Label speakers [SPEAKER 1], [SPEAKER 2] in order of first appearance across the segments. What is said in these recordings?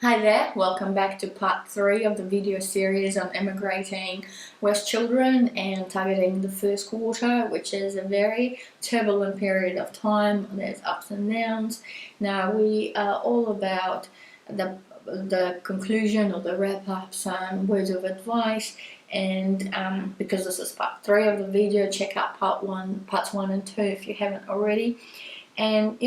[SPEAKER 1] Hi there, welcome back to part 3 of the video series on immigrating with children and targeting the first quarter, which is a very turbulent period of time. There's ups and downs. Now we are all about the conclusion or the wrap-up, some words of advice, and because this is part 3 of the video, check out parts 1 and 2 if you haven't already. And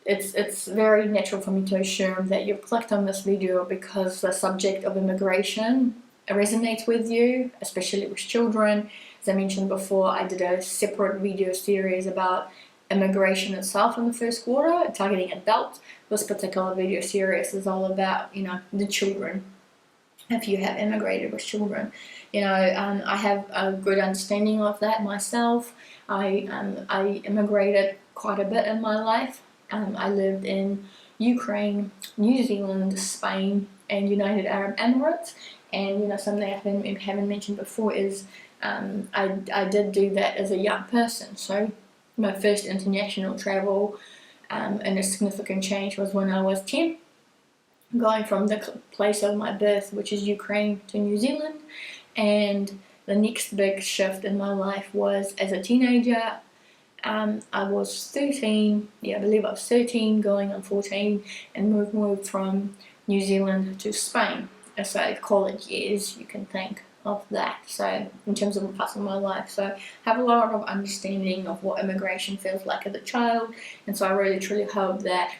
[SPEAKER 1] it's very natural for me to assume that you've clicked on this video because the subject of immigration resonates with you, especially with children. As I mentioned before, I did a separate video series about immigration itself in the first quarter, targeting adults. This particular video series is all about, the children. If you have immigrated with children, I have a good understanding of that myself. I immigrated quite a bit in my life. I lived in Ukraine, New Zealand, Spain, and United Arab Emirates. And something I haven't mentioned before is I did do that as a young person. So my first international travel and a significant change was when I was 10, going from the place of my birth, which is Ukraine, to New Zealand. And the next big shift in my life was as a teenager. I was 13, I believe I was 13, going on 14, and moved from New Zealand to Spain. So college years, you can think of that. So in terms of parts of my life, so I have a lot of understanding of what immigration feels like as a child, and so I really truly hope that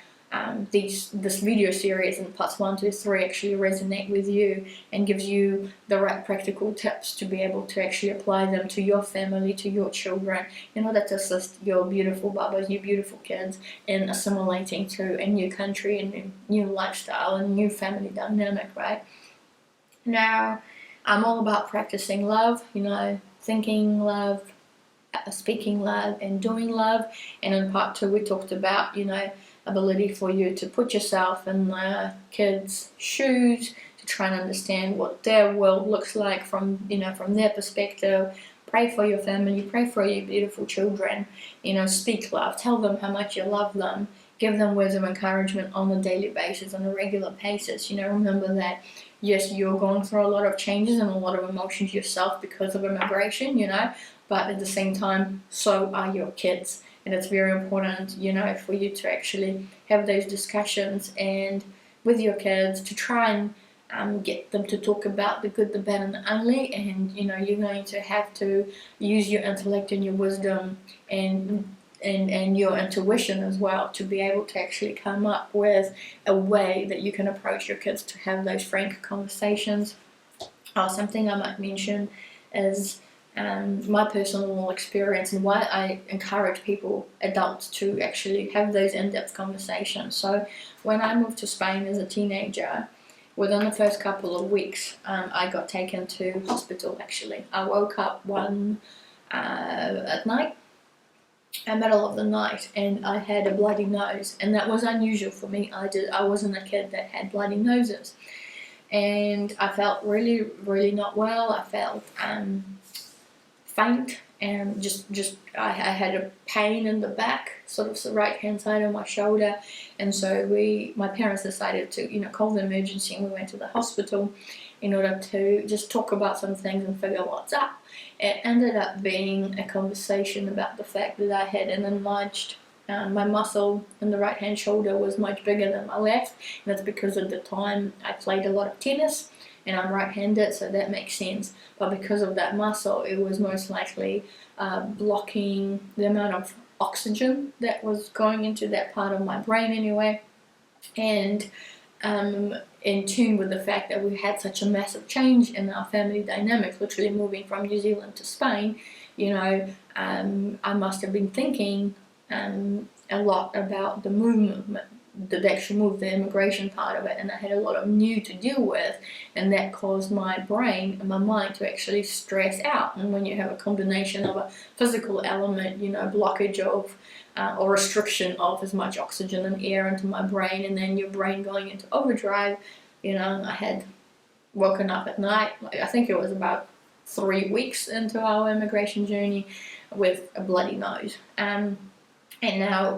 [SPEAKER 1] this video series in parts 1 to 3 actually resonate with you and gives you the right practical tips to be able to actually apply them to your family, to your children, in order to assist your beautiful babas, your beautiful kids in assimilating to a new country and a new lifestyle and new family dynamic, right? Now, I'm all about practicing love, thinking love, speaking love, and doing love. And in part 2 we talked about, ability for you to put yourself in the kids' shoes, to try and understand what their world looks like from their perspective. Pray for your family, pray for your beautiful children, speak love, tell them how much you love them, give them words of encouragement on a daily basis, on a regular basis. Remember that, yes, you're going through a lot of changes and a lot of emotions yourself because of immigration, but at the same time, so are your kids. And it's very important, for you to actually have those discussions and with your kids to try and get them to talk about the good, the bad, and the ugly. And you're going to have to use your intellect and your wisdom and your intuition as well to be able to actually come up with a way that you can approach your kids to have those frank conversations. Something I might mention is my personal experience and why I encourage people, adults, to actually have those in-depth conversations. So when I moved to Spain as a teenager, within the first couple of weeks, I got taken to hospital. Actually, I woke up at night, in the middle of the night, and I had a bloody nose, and that was unusual for me. I wasn't a kid that had bloody noses, and I felt really, really not well. I felt faint, and I had a pain in the back, sort of the right hand side of my shoulder. And so my parents decided to call the emergency, and we went to the hospital in order to just talk about some things and figure what's up. It ended up being a conversation about the fact that I had an enlarged my muscle in the right hand shoulder was much bigger than my left, and that's because at the time I played a lot of tennis and I'm right-handed, so that makes sense. But because of that muscle, it was most likely blocking the amount of oxygen that was going into that part of my brain anyway. And in tune with the fact that we had such a massive change in our family dynamics, literally moving from New Zealand to Spain, I must have been thinking a lot about the movement, the actual move, the immigration part of it, and I had a lot of new to deal with, and that caused my brain and my mind to actually stress out. And when you have a combination of a physical element, blockage of or restriction of as much oxygen and air into my brain, and then your brain going into overdrive, I had woken up at night, I think it was about 3 weeks into our immigration journey, with a bloody nose. And now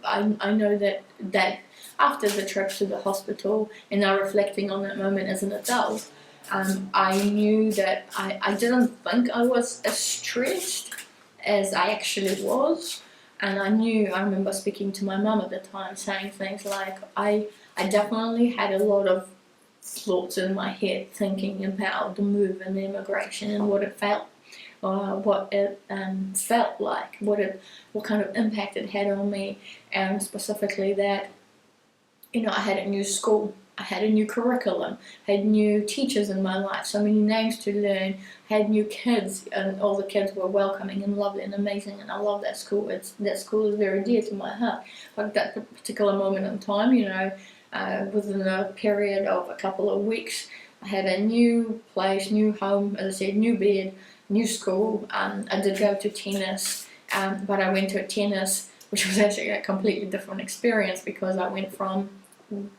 [SPEAKER 1] I know that after the trip to the hospital, and now reflecting on that moment as an adult, I knew that I didn't think I was as stressed as I actually was. And I remember speaking to my mum at the time, saying things like, I definitely had a lot of thoughts in my head thinking about the move and the immigration and what it felt like, what kind of impact it had on me, and specifically that, I had a new school, I had a new curriculum, I had new teachers in my life, so many names to learn, I had new kids, and all the kids were welcoming and lovely and amazing, and I love that school. That school is very dear to my heart. Like that particular moment in time, within a period of a couple of weeks, I had a new place, new home, as I said, new bed, new school. I did go to tennis, but I went to tennis, which was actually a completely different experience, because I went from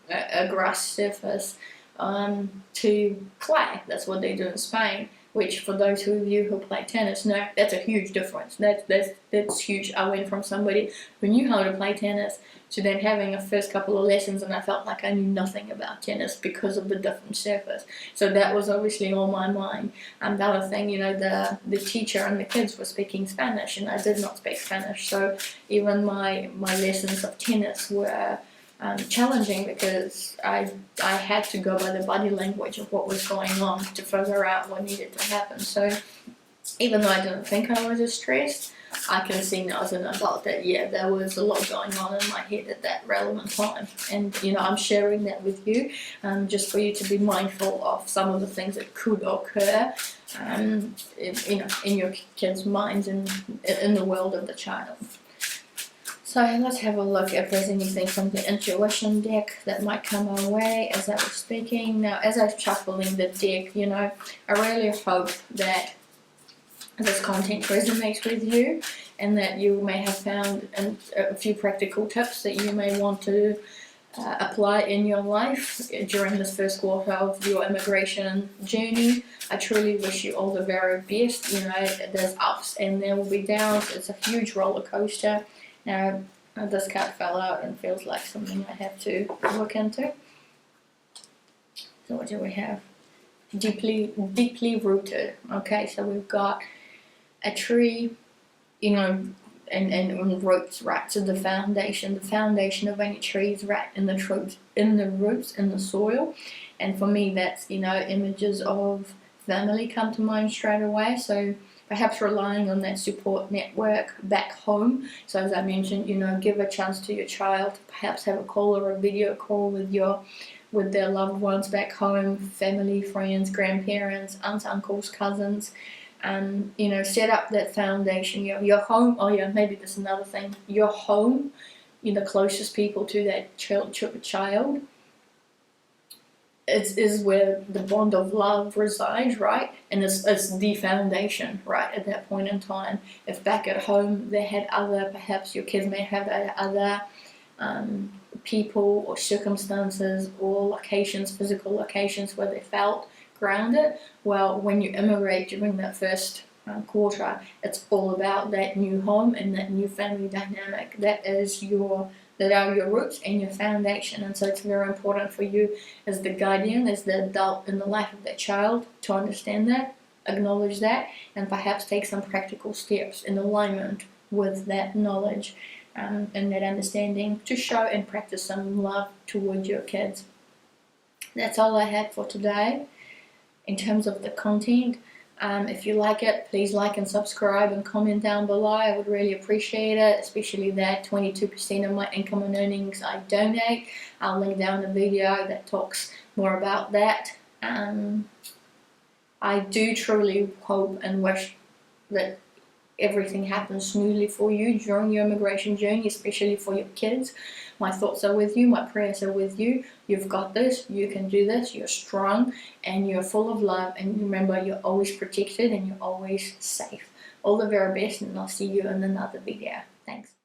[SPEAKER 1] a grass surface to clay. That's what they do in Spain, which, for those of you who play tennis know, that's a huge difference. That's huge. I went from somebody who knew how to play tennis to then having a first couple of lessons, and I felt like I knew nothing about tennis because of the different surface. So that was obviously on my mind. The other thing, the teacher and the kids were speaking Spanish, and I did not speak Spanish, so even my lessons of tennis were challenging, because I had to go by the body language of what was going on to figure out what needed to happen. So even though I didn't think I was as stressed, I can see now as an adult that there was a lot going on in my head at that relevant time, and I'm sharing that with you, just for you to be mindful of some of the things that could occur, in your kids' minds and in the world of the child. So let's have a look if there's anything from the intuition deck that might come our way as I was speaking. Now, as I was shuffling the deck, I really hope that this content resonates with you, and that you may have found a few practical tips that you may want to apply in your life during this first quarter of your immigration journey. I truly wish you all the very best. There's ups and there will be downs. It's a huge roller coaster. Now, this card fell out and feels like something I have to look into. So what do we have? Deeply rooted. Okay, so we've got a tree, and roots, right? So the foundation of any tree is right in the roots, in the soil. And for me, that's, images of family come to mind straight away. So perhaps relying on that support network back home. So as I mentioned, give a chance to your child to perhaps have a call or a video call with their loved ones back home, family, friends, grandparents, aunts, uncles, cousins. Set up that foundation. Your home. Oh yeah, maybe there's another thing. Your home, the closest people to that child, is where the bond of love resides, right? And it's the foundation, right, at that point in time. If back at home they had perhaps your kids may have other people or circumstances or locations, physical locations where they felt grounded. Well, when you immigrate during that first quarter, it's all about that new home and that new family dynamic. That are your roots and your foundation. And so it's very important for you as the guardian, as the adult in the life of that child, to understand that, acknowledge that, and perhaps take some practical steps in alignment with that knowledge and that understanding to show and practice some love towards your kids. That's all I had for today in terms of the content. If you like it, please like and subscribe and comment down below. I would really appreciate it, especially that 22% of my income and earnings I donate. I'll link down the video that talks more about that. I do truly hope and wish that everything happens smoothly for you during your immigration journey, especially for your kids. My thoughts are with you, my prayers are with you. You've got this, you can do this, you're strong, and you're full of love, and remember, you're always protected and you're always safe. All the very best, and I'll see you in another video. Thanks.